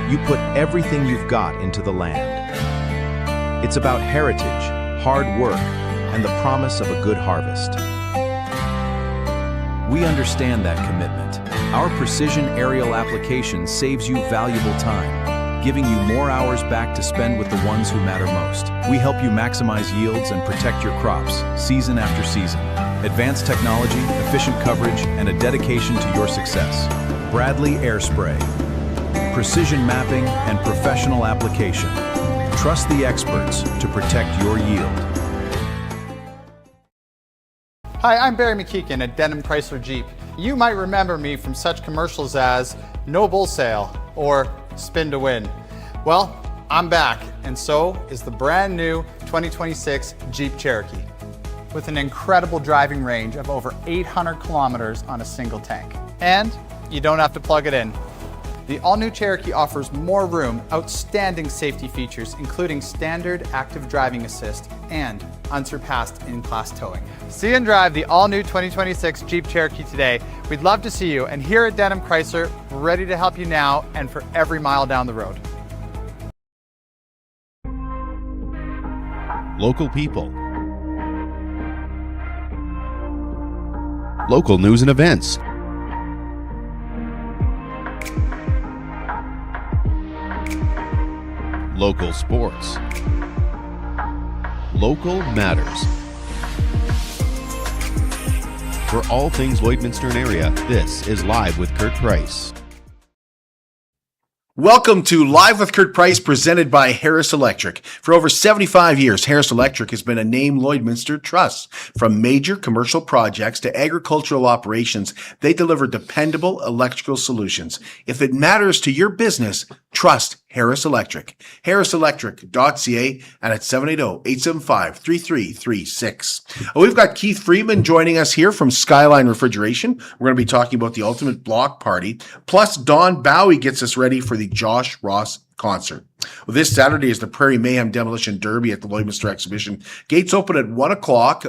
you put everything you've got into the land. It's about heritage, hard work, and the promise of a good harvest. We understand that commitment. Our precision aerial application saves you valuable time, giving you more hours back to spend with the ones who matter most. We help you maximize yields and protect your crops, season after season. Advanced technology, efficient coverage, and a dedication to your success. Bradley Air Spray. Precision mapping and professional application. Trust the experts to protect your yield. Hi, I'm Barry McKeegan at Denham Chrysler Jeep. You might remember me from such commercials as No Bull Sale or Spin to Win. Well, I'm back, and so is the brand new 2026 Jeep Cherokee with an incredible driving range of over 800 kilometers on a single tank. And you don't have to plug it in. The all-new Cherokee offers more room, outstanding safety features, including standard active driving assist and unsurpassed in-class towing. See and drive the all-new 2026 Jeep Cherokee today. We'd love to see you, and here at Denham Chrysler, we're ready to help you now and for every mile down the road. Local people. Local news and events. Local sports. Local matters. For all things Lloydminster and area, this is Live with Kurt Price. Welcome to Live with Kurt Price, presented by Harris Electric. For over 75 years, Harris Electric has been a name Lloydminster trusts. From major commercial projects to agricultural operations, they deliver dependable electrical solutions. If it matters to your business, trust Harris Electric. harriselectric.ca and at 780-875-3336. We've got Keith Freeman joining us here from Skyline Refrigeration. We're going to be talking about the ultimate block party. Plus, Don Bowey gets us ready for the Josh Ross concert. Well, this Saturday is the Prairie Mayhem Demolition Derby at the Lloydminster Exhibition. Gates open at 1 o'clock,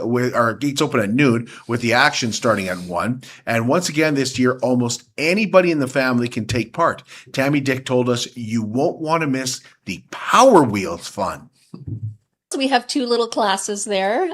gates open at noon, with the action starting at 1. And once again this year, almost anybody in the family can take part. Tammy Dick told us you won't want to miss the Power Wheels fun. We have two little classes there.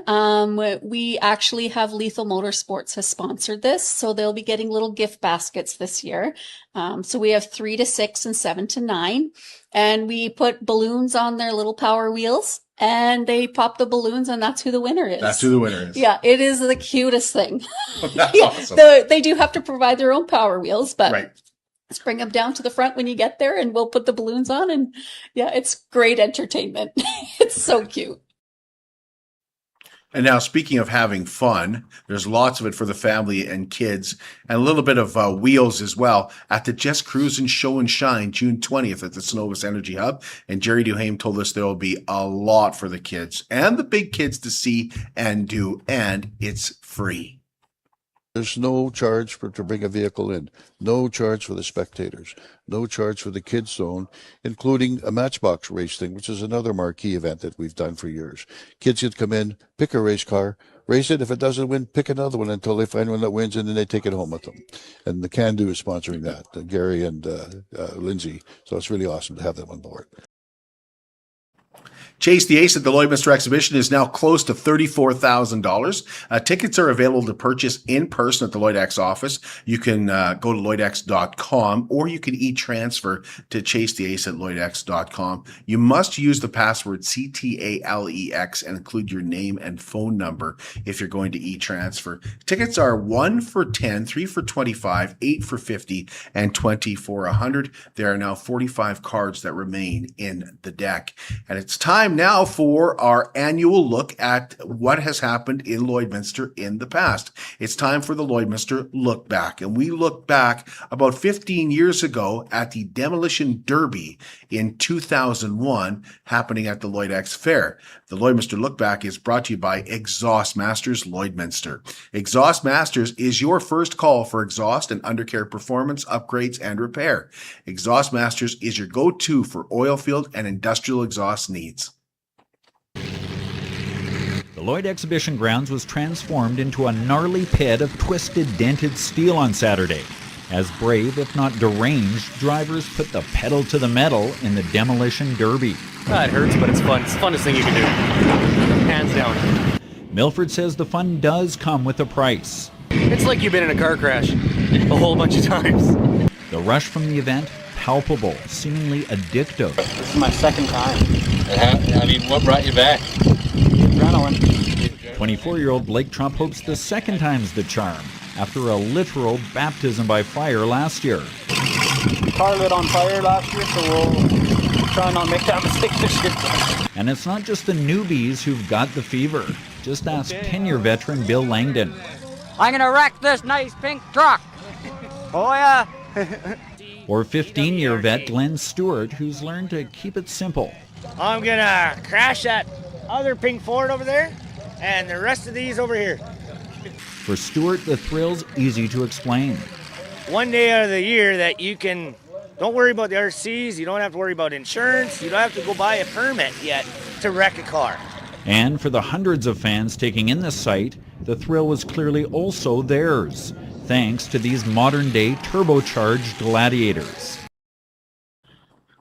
We actually have Lethal Motorsports has sponsored this, so they'll be getting little gift baskets this year. So we have 3 to 6 and 7 to 9, and we put balloons on their little Power Wheels, and they pop the balloons, and that's who the winner is. That's who the winner is. Yeah, it is the cutest thing. That's awesome. They do have to provide their own Power Wheels, but right. Let's bring them down to the front when you get there, and we'll put the balloons on, and yeah, it's great entertainment. It's so cute. And now, speaking of having fun, there's lots of it for the family and kids, and a little bit of wheels as well at the Just Cruisin' Show and Shine, June 20th at the Cenovus Energy Hub. And Jerry Duhame told us there will be a lot for the kids and the big kids to see and do, and it's free. There's no charge to bring a vehicle in, no charge for the spectators, no charge for the kids zone, including a matchbox race thing, which is another marquee event that we've done for years. Kids can come in, pick a race car, race it. If it doesn't win, pick another one until they find one that wins, and then they take it home with them. And the Can Do is sponsoring that, Gary and Lindsay. So it's really awesome to have them on board. Chase the Ace at the Lloydminster Exhibition is now close to $34,000. Tickets are available to purchase in person at the Lloydex office. You can go to lloydex.com, or you can e-transfer to Chase the Ace at lloydex.com. You must use the password CTALEX and include your name and phone number if you're going to e-transfer. Tickets are 1 for 10, 3 for 25, 8 for 50, and 20 for 100. There are now 45 cards that remain in the deck. And it's time now for our annual look at what has happened in Lloydminster in the past. It's time for the Lloydminster Look Back. And we look back about 15 years ago at the Demolition Derby in 2001 happening at the Lloydex Fair. The Lloydminster Look Back is brought to you by Exhaust Masters Lloydminster. Exhaust Masters is your first call for exhaust and undercarriage performance, upgrades, and repair. Exhaust Masters is your go-to for oil field and industrial exhaust needs. The Lloyd Exhibition Grounds was transformed into a gnarly pit of twisted, dented steel on Saturday. As brave, if not deranged, drivers put the pedal to the metal in the demolition derby. It hurts, but it's fun. It's the funnest thing you can do. Hands down. Milford says the fun does come with a price. It's like you've been in a car crash a whole bunch of times. The rush from the event, palpable, seemingly addictive. This is my second time. I mean, what brought you back? Adrenaline. 24-year-old Blake Trump hopes the second time's the charm after a literal baptism by fire last year. Car lit on fire last year, so we'll try not make that mistake this year. And it's not just the newbies who've got the fever. Just ask 10-year veteran Bill Langdon. I'm gonna wreck this nice pink truck. Oh yeah. Or 15-year vet Glenn Stewart, who's learned to keep it simple. I'm gonna crash that other pink Ford over there and the rest of these over here. For Stewart, the thrill's easy to explain. One day out of the year that you don't worry about the RCs, you don't have to worry about insurance, you don't have to go buy a permit yet to wreck a car. And for the hundreds of fans taking in this sight, the thrill was clearly also theirs, thanks to these modern-day turbocharged gladiators.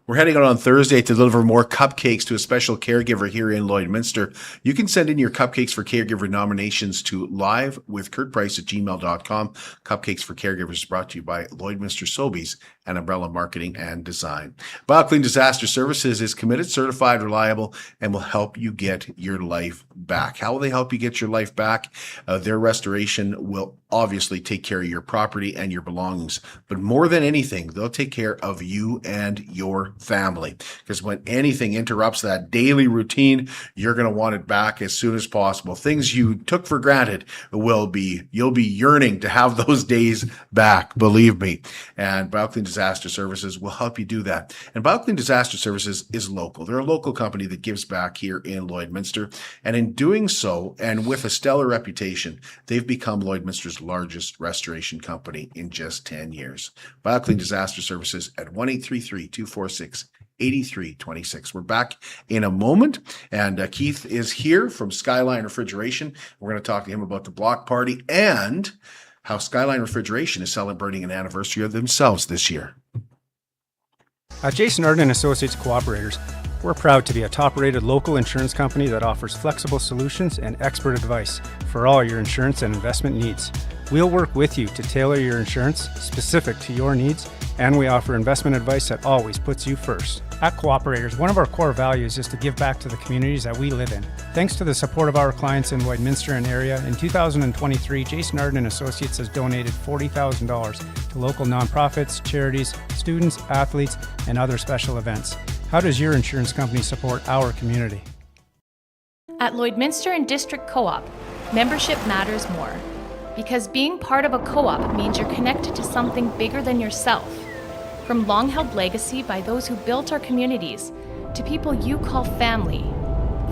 We're heading out on Thursday to deliver more cupcakes to a special caregiver here in Lloydminster. You can send in your Cupcakes for Caregiver nominations to livewithkurtprice@gmail.com. Cupcakes for Caregivers is brought to you by Lloydminster Sobeys and Umbrella Marketing and Design. BioClean Disaster Services is committed, certified, reliable, and will help you get your life back. How will they help you get your life back? Their restoration will obviously take care of your property and your belongings. But more than anything, they'll take care of you and your family. Because when anything interrupts that daily routine, you're going to want it back as soon as possible. Things you took for granted you'll be yearning to have those days back, believe me. And BioClean Disaster Services will help you do that. And BioClean Disaster Services is local. They're a local company that gives back here in Lloydminster. And in doing so, and with a stellar reputation, they've become Lloydminster's largest restoration company in just 10 years. BioClean Disaster Services at 1-833-246-8326. We're back in a moment, and Keith is here from Skyline Refrigeration. We're going to talk to him about the block party and how Skyline Refrigeration is celebrating an anniversary of themselves this year. At Jason Arden Associates Cooperators, we're proud to be a top-rated local insurance company that offers flexible solutions and expert advice for all your insurance and investment needs. We'll work with you to tailor your insurance specific to your needs, and we offer investment advice that always puts you first. At Cooperators, one of our core values is to give back to the communities that we live in. Thanks to the support of our clients in Lloydminster and area, in 2023, Jason Arden Associates has donated $40,000 to local nonprofits, charities, students, athletes, and other special events. How does your insurance company support our community? At Lloydminster and District Co-op, membership matters more. Because being part of a co-op means you're connected to something bigger than yourself. From long-held legacy by those who built our communities, to people you call family,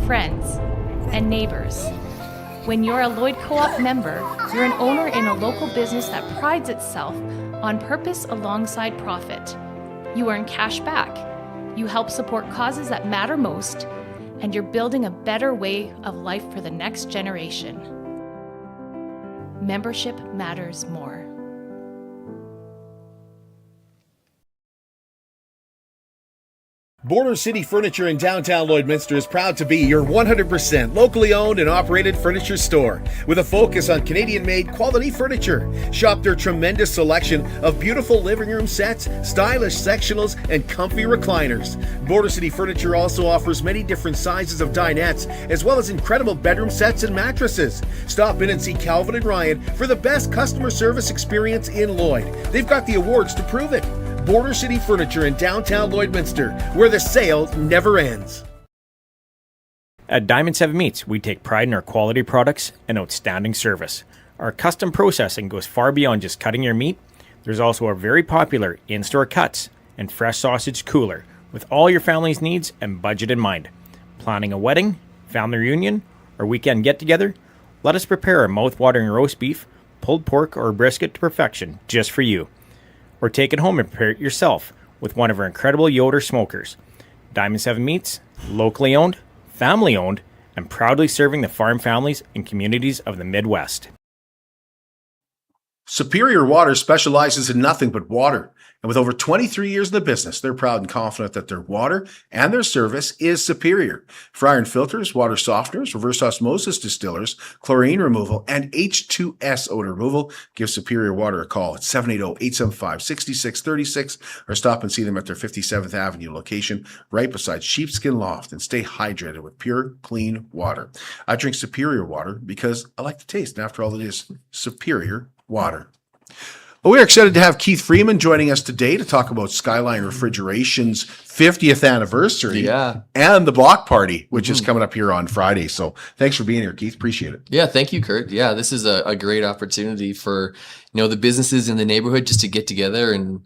friends, and neighbors. When you're a Lloyd Co-op member, you're an owner in a local business that prides itself on purpose alongside profit. You earn cash back, you help support causes that matter most, and you're building a better way of life for the next generation. Membership matters more. Border City Furniture in downtown Lloydminster is proud to be your 100% locally owned and operated furniture store with a focus on Canadian-made quality furniture. Shop their tremendous selection of beautiful living room sets, stylish sectionals, and comfy recliners. Border City Furniture also offers many different sizes of dinettes, as well as incredible bedroom sets and mattresses. Stop in and see Calvin and Ryan for the best customer service experience in Lloyd. They've got the awards to prove it. Border City Furniture in downtown Lloydminster, where the sale never ends. At Diamond 7 Meats, we take pride in our quality products and outstanding service. Our custom processing goes far beyond just cutting your meat. There's also a very popular in-store cuts and fresh sausage cooler with all your family's needs and budget in mind. Planning a wedding, family reunion, or weekend get-together? Let us prepare a mouth-watering roast beef, pulled pork, or brisket to perfection just for you. Or take it home and prepare it yourself with one of our incredible Yoder smokers. Diamond 7 Meats, locally owned, family owned, and proudly serving the farm families and communities of the Midwest. Superior Water specializes in nothing but water. And with over 23 years in the business, they're proud and confident that their water and their service is superior. For iron filters, water softeners, reverse osmosis distillers, chlorine removal, and H2S odor removal, give Superior Water a call at 780-875-6636 or stop and see them at their 57th Avenue location right beside Sheepskin Loft, and stay hydrated with pure, clean water. I drink Superior Water because I like the taste. And after all, it is Superior Water. Well, we are excited to have Keith Freeman joining us today to talk about Skyline Refrigeration's 50th anniversary and the block party, which is coming up here on Friday. So thanks for being here, Keith. Appreciate it. Yeah, thank you, Kurt. Yeah, this is a great opportunity for the businesses in the neighborhood just to get together and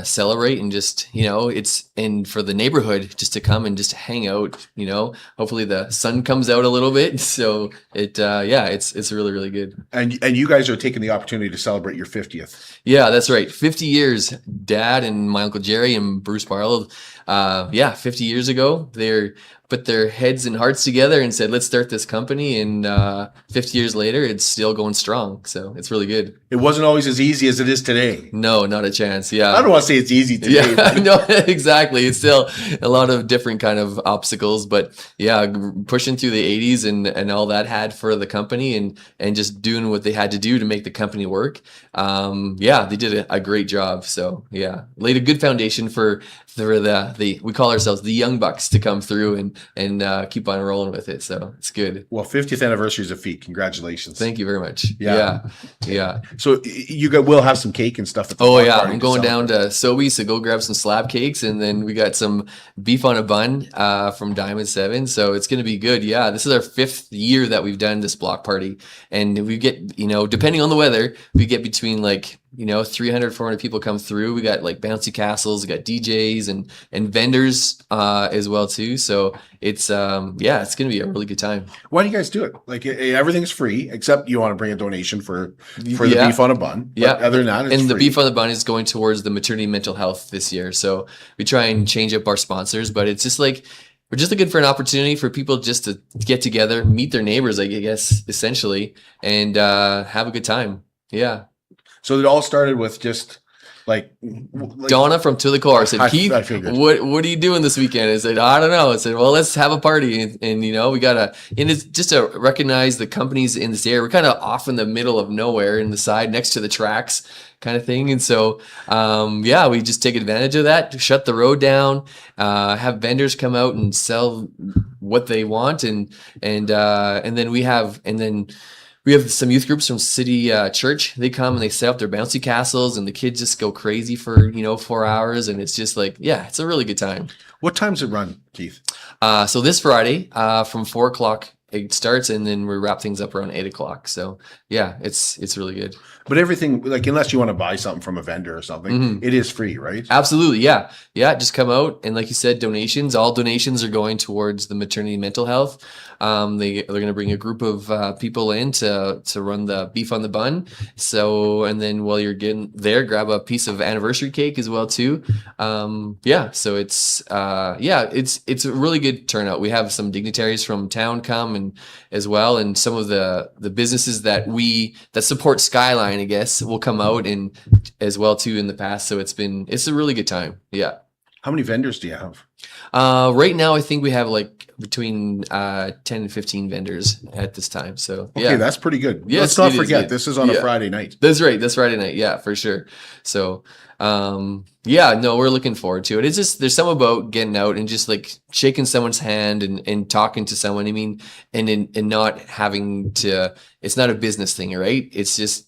celebrate, and just and for the neighborhood just to come and just hang out. Hopefully the sun comes out a little bit, so it's really, really good. And you guys are taking the opportunity to celebrate your 50th. Yeah, that's right. 50 years. Dad and my Uncle Jerry and Bruce Barlow, 50 years ago, they put their heads and hearts together and said, let's start this company. And 50 years later, it's still going strong. So it's really good. It wasn't always as easy as it is today. No, not a chance. Yeah. I don't want to say it's easy today. Yeah, no, exactly. It's still a lot of different kind of obstacles, but yeah, pushing through the 80s and all that had for the company and just doing what they had to do to make the company work. They did a great job. So yeah, laid a good foundation for the we call ourselves the Young Bucks to come through and keep on rolling with it. So it's good. Well, 50th anniversary is a feat. Congratulations. Thank you very much. Yeah. So we'll have some cake and stuff at the party. I'm going down to Sobeys to go grab some slab cakes, and then we got some beef on a bun from Diamond 7. So it's going to be good. Yeah, this is our 5th year that we've done this block party, and we get, depending on the weather, we get between 300, 400 people come through. We got bouncy castles, we got DJs and vendors as well too. So it's it's going to be a really good time. Why do you guys do it? Everything's free except you want to bring a donation for the beef on a bun. Yeah. But other than that, it's free. The beef on the bun is going towards the maternity mental health this year. So we try and change up our sponsors, but it's just we're just looking for an opportunity for people just to get together, meet their neighbors, I guess, essentially, and have a good time. Yeah. So it all started with just Donna from To The Core said, Keith, what are you doing this weekend? I said, I don't know. I said, well, let's have a party. And we got and it's just to recognize the companies in this area. We're kind of off in the middle of nowhere in the side next to the tracks kind of thing. And so, we just take advantage of that, shut the road down, have vendors come out and sell what they want. And then we have some youth groups from City Church. They come and they set up their bouncy castles, and the kids just go crazy for 4 hours, and it's just it's a really good time. What time's it run, Keith? So this Friday from 4 o'clock it starts, and then we wrap things up around 8 o'clock. So yeah, it's really good. But everything, unless you want to buy something from a vendor or something, it is free, right? Absolutely, yeah. Just come out, and like you said, all donations are going towards the maternity mental health. They're going to bring a group of people in to run the beef on the bun. So, and then while you're getting there, grab a piece of anniversary cake as well too. So it's a really good turnout. We have some dignitaries from town come and as well, and some of the businesses that support Skyline, I guess, will come out and as well too in the past. So it's a really good time. Yeah. How many vendors do you have? Right now, I think we have between 10 and 15 vendors at this time. So okay, that's pretty good. Yes, let's not forget this is on a Friday night. That's right. That's Friday night. Yeah, for sure. So we're looking forward to it. It's just there's something about getting out and just shaking someone's hand and talking to someone. I mean, and not having to. It's not a business thing, right? It's just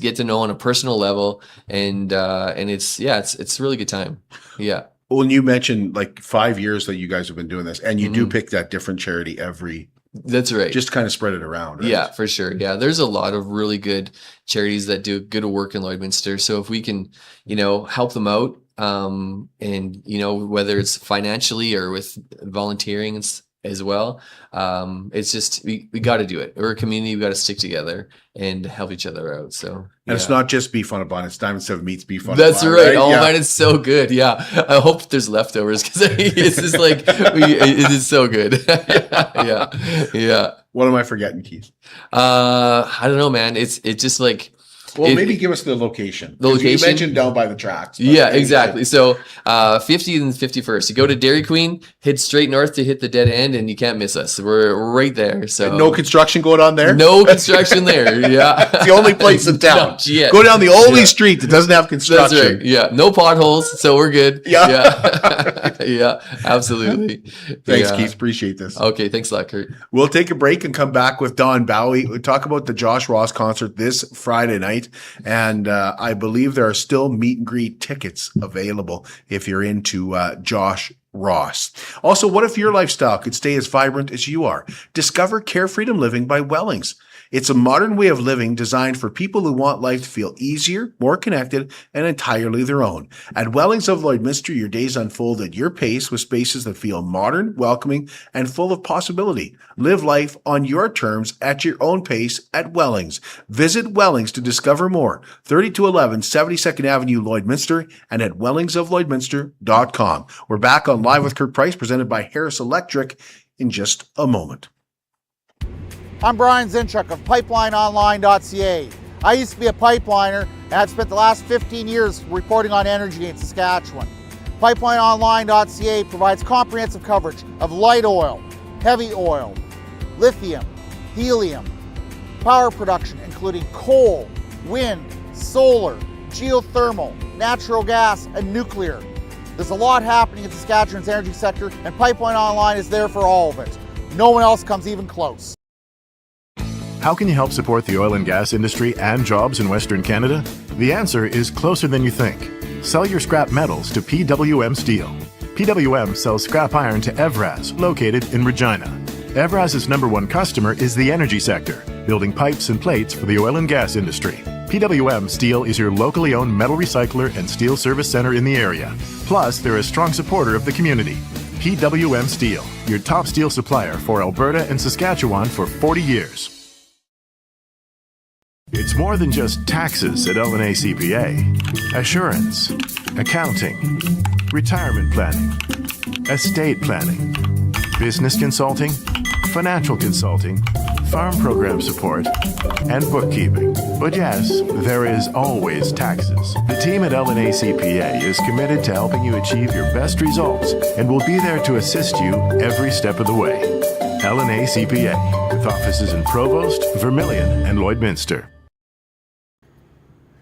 get to know on a personal level, and it's a really good time. Yeah. Well, you mentioned 5 years that you guys have been doing this, and you do pick that different charity every. That's right. Just kind of spread it around. Right? Yeah, for sure. Yeah, there's a lot of really good charities that do good work in Lloydminster. So if we can, help them out, and whether it's financially or with volunteering as well, it's just we got to do it. We're a community. We got to stick together and help each other out. So and it's not just beef on a bun; it's Diamond 7 meats beef on a bun. That's right. Oh man, it's so good. Yeah, I hope there's leftovers because it's just it is so good. Yeah. What am I forgetting, Keith? I don't know, man. It's just Well, maybe give us the location. The location? You mentioned down by the tracks. Yeah, exactly. So 50th and 51st. You go to Dairy Queen, head straight north to hit the dead end, and you can't miss us. We're right there. So and no construction going on there? No construction there, yeah. It's the only place in town. Not yet. Go down the only street that doesn't have construction. That's right. Yeah, no potholes, so we're good. Yeah. Yeah, absolutely. Thanks, Keith. Appreciate this. Okay, thanks a lot, Kurt. We'll take a break and come back with Don Bowey. We'll talk about the Josh Ross concert this Friday night. And I believe there are still meet and greet tickets available if you're into Josh Ross. Also, what if your lifestyle could stay as vibrant as you are? Discover Care Freedom Living by Wellings. It's a modern way of living designed for people who want life to feel easier, more connected, and entirely their own. At Wellings of Lloydminster, your days unfold at your pace with spaces that feel modern, welcoming, and full of possibility. Live life on your terms at your own pace at Wellings. Visit Wellings to discover more. 3211 72nd Avenue, Lloydminster, and at wellingsoflloydminster.com. We're back on Live with Kurt Price, presented by Harris Electric, in just a moment. I'm Brian Zinchuk of PipelineOnline.ca. I used to be a pipeliner and I've spent the last 15 years reporting on energy in Saskatchewan. PipelineOnline.ca provides comprehensive coverage of light oil, heavy oil, lithium, helium, power production including coal, wind, solar, geothermal, natural gas, and nuclear. There's a lot happening in Saskatchewan's energy sector, and Pipeline Online is there for all of it. No one else comes even close. How can you help support the oil and gas industry and jobs in Western Canada? The answer is closer than you think. Sell your scrap metals to PWM Steel. PWM sells scrap iron to Evraz, located in Regina. Evraz's #1 customer is the energy sector, building pipes and plates for the oil and gas industry. PWM Steel is your locally owned metal recycler and steel service center in the area. Plus, they're a strong supporter of the community. PWM Steel, your top steel supplier for Alberta and Saskatchewan for 40 years. It's more than just taxes at LNA CPA. Assurance, accounting, retirement planning, estate planning, business consulting, financial consulting, farm program support, and bookkeeping. But yes, there is always taxes. The team at LNA CPA is committed to helping you achieve your best results and will be there to assist you every step of the way. LNA CPA, with offices in Provost, Vermilion, and Lloydminster.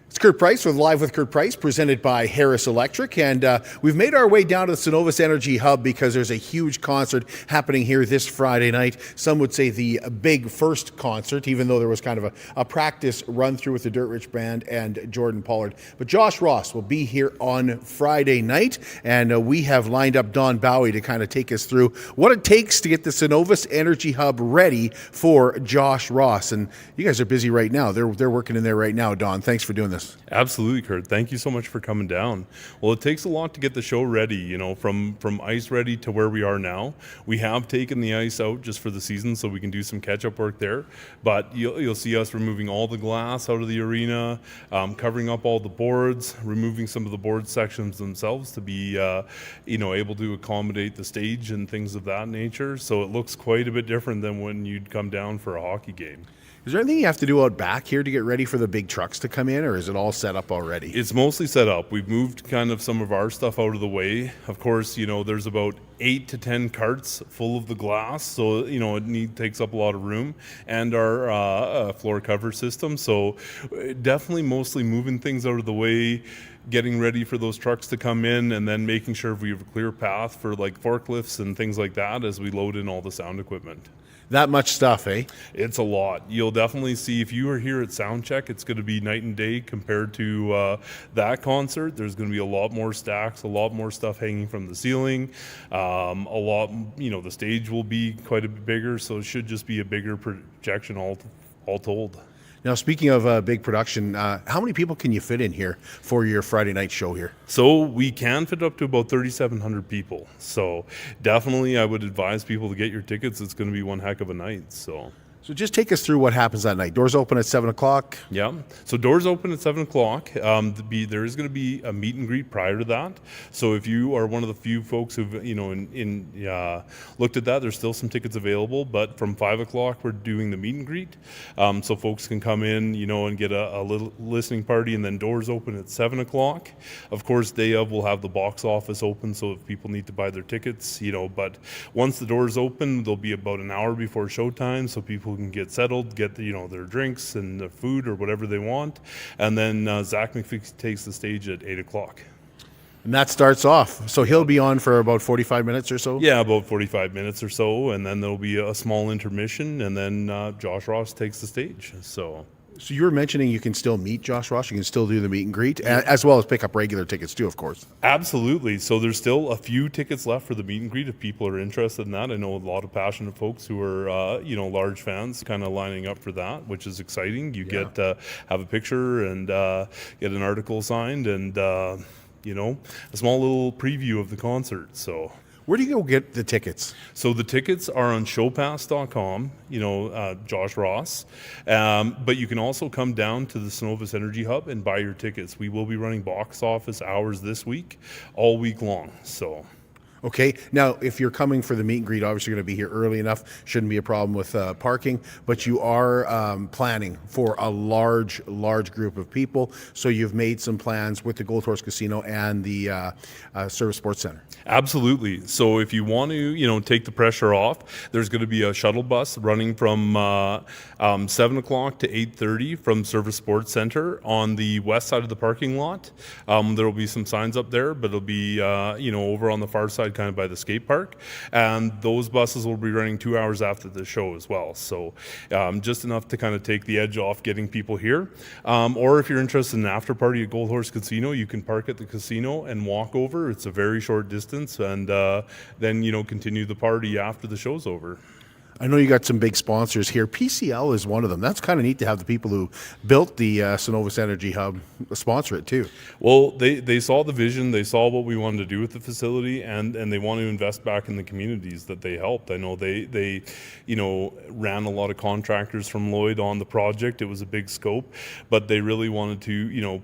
It's Kurt Price with Live with Kurt Price, presented by Harris Electric. And we've made our way down to the Cenovus Energy Hub because there's a huge concert happening here this Friday night. Some would say the big first concert, even though there was kind of a practice run through with the Dirt Rich Band and Jordan Pollard. But Josh Ross will be here on Friday night. And we have lined up Don Bowey to kind of take us through what it takes to get the Cenovus Energy Hub ready for Josh Ross. And you guys are busy right now. They're working in there right now, Don. Thanks for doing this. Absolutely, Kurt. Thank you so much for coming down. Well, it takes a lot to get the show ready, from ice ready to where we are now. We have taken the ice out just for the season so we can do some catch-up work there, but you'll see us removing all the glass out of the arena, covering up all the boards, removing some of the board sections themselves to be able to accommodate the stage and things of that nature. So it looks quite a bit different than when you'd come down for a hockey game. Is there anything you have to do out back here to get ready for the big trucks to come in, or is it all set up already? It's mostly set up. We've moved kind of some of our stuff out of the way. Of course, there's about 8 to 10 carts full of the glass, so it takes up a lot of room, and our floor cover system. So definitely mostly moving things out of the way, getting ready for those trucks to come in, and then making sure we have a clear path for like forklifts and things like that as we load in all the sound equipment. That much stuff, eh? It's a lot. You'll definitely see, if you are here at Soundcheck, it's going to be night and day compared to that concert. There's going to be a lot more stacks, a lot more stuff hanging from the ceiling. The stage will be quite a bit bigger, so it should just be a bigger projection all told. Now, speaking of big production, how many people can you fit in here for your Friday night show here? So we can fit up to about 3,700 people. So definitely I would advise people to get your tickets. It's going to be one heck of a night. So So just take us through what happens that night. Doors open at 7 o'clock. Yeah. So doors open at 7 o'clock. There is going to be a meet and greet prior to that. So if you are one of the few folks who've looked at that, there's still some tickets available. But from 5 o'clock, we're doing the meet and greet. So folks can come in, and get a little listening party, and then doors open at 7 o'clock. Of course, day of we'll have the box office open, so if people need to buy their tickets, But once the doors open, there'll be about an hour before showtime, so people can get settled, get their drinks and the food or whatever they want, and then Zach McPhee takes the stage at 8 o'clock. And that starts off. So he'll be on for about 45 minutes or so? Yeah, about 45 minutes or so, and then there'll be a small intermission, and then Josh Ross takes the stage. So you were mentioning you can still meet Josh Ross, you can still do the meet and greet, as well as pick up regular tickets too, of course. Absolutely. So there's still a few tickets left for the meet and greet if people are interested in that. I know a lot of passionate folks who are, large fans kind of lining up for that, which is exciting. You get to have a picture and get an article signed and, a small little preview of the concert. So where do you go get the tickets? So the tickets are on showpass.com, Josh Ross. But you can also come down to the Cenovus Energy Hub and buy your tickets. We will be running box office hours this week, all week long. So. Okay. Now, if you're coming for the meet and greet, obviously you're going to be here early enough. Shouldn't be a problem with parking. But you are planning for a large group of people. So you've made some plans with the Gold Horse Casino and the Cenovus Sports Center. Absolutely. So if you want to, take the pressure off, there's going to be a shuttle bus running from 7 o'clock to 8:30 from Cenovus Sports Center on the west side of the parking lot. There will be some signs up there, but it'll be, over on the far side, kind of by the skate park, and those buses will be running 2 hours after the show as well, so just enough to kind of take the edge off getting people here, or if you're interested in an after party at Gold Horse Casino, you can park at the casino and walk over. It's a very short distance, and then continue the party after the show's over. I know you got some big sponsors here. PCL is one of them. That's kind of neat to have the people who built the Cenovus Energy Hub sponsor it too. Well, they saw the vision, they saw what we wanted to do with the facility, and they want to invest back in the communities that they helped. I know they ran a lot of contractors from Lloyd on the project. It was a big scope, but they really wanted to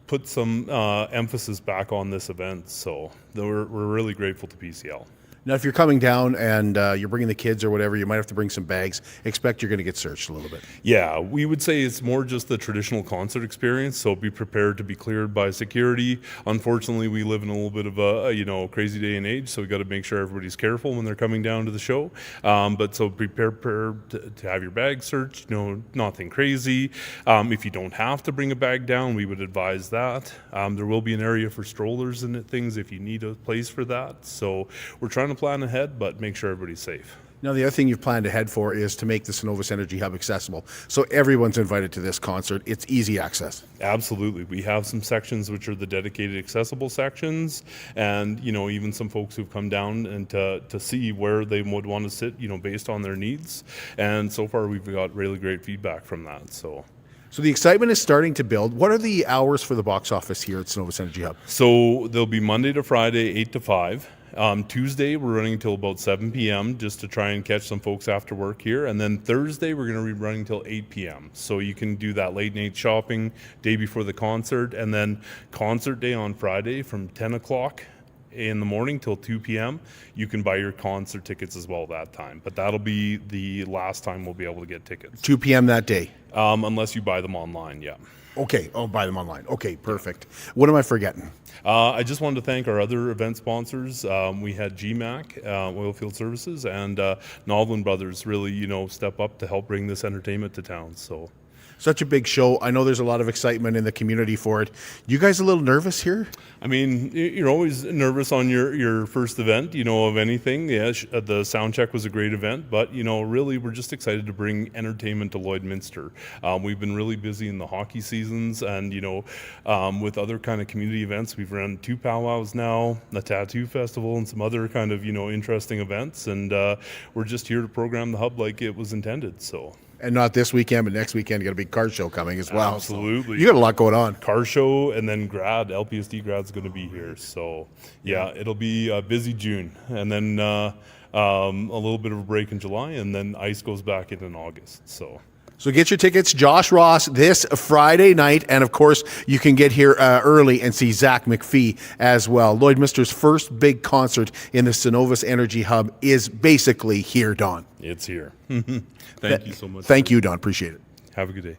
put some emphasis back on this event. So we're really grateful to PCL. Now, if you're coming down and you're bringing the kids or whatever, you might have to bring some bags. Expect you're going to get searched a little bit. Yeah, we would say it's more just the traditional concert experience, so be prepared to be cleared by security. Unfortunately, we live in a little bit of a crazy day and age, so we got to make sure everybody's careful when they're coming down to the show. But so be prepared to have your bag searched. Nothing crazy. If you don't have to bring a bag down, we would advise that. There will be an area for strollers and things if you need a place for that. So we're trying to plan ahead, but make sure everybody's safe. Now, the other thing you've planned ahead for is to make the Cenovus Energy Hub accessible. So everyone's invited to this concert. It's easy access. Absolutely. We have some sections which are the dedicated accessible sections, and even some folks who've come down and to see where they would want to sit, based on their needs. And so far we've got really great feedback from that. So the excitement is starting to build. What are the hours for the box office here at Cenovus Energy Hub? So they'll be Monday to Friday, 8 to 5. Tuesday, we're running until about 7 p.m. just to try and catch some folks after work here. And then Thursday, we're going to be running until 8 p.m. So you can do that late night shopping day before the concert. And then concert day on Friday from 10 o'clock in the morning till 2 p.m. You can buy your concert tickets as well that time. But that'll be the last time we'll be able to get tickets. 2 p.m. that day? Unless you buy them online, yeah. Okay. Oh, buy them online. Okay, perfect. What am I forgetting? I just wanted to thank our other event sponsors. We had GMAC, Oilfield Services, and Novlin Brothers really, step up to help bring this entertainment to town. So. Such a big show. I know there's a lot of excitement in the community for it. You guys a little nervous here? I mean, you're always nervous on your first event, of anything. Yeah, the sound check was a great event, but, really we're just excited to bring entertainment to Lloydminster. We've been really busy in the hockey seasons and, with other kind of community events. We've run 2 powwows now, a tattoo festival, and some other kind of, interesting events. And we're just here to program the hub like it was intended, so. And not this weekend, but next weekend, you got a big car show coming as well. Absolutely. So you got a lot going on. Car show, and then LPSD Grad's going to be here. So, yeah, it'll be a busy June. And then a little bit of a break in July, and then ice goes back in August. So get your tickets, Josh Ross, this Friday night. And, of course, you can get here early and see Zach McPhee as well. Lloydminster's first big concert in the Cenovus Energy Hub is basically here, Don. It's here. Thank you so much. Thank you, Don. Appreciate it. Have a good day.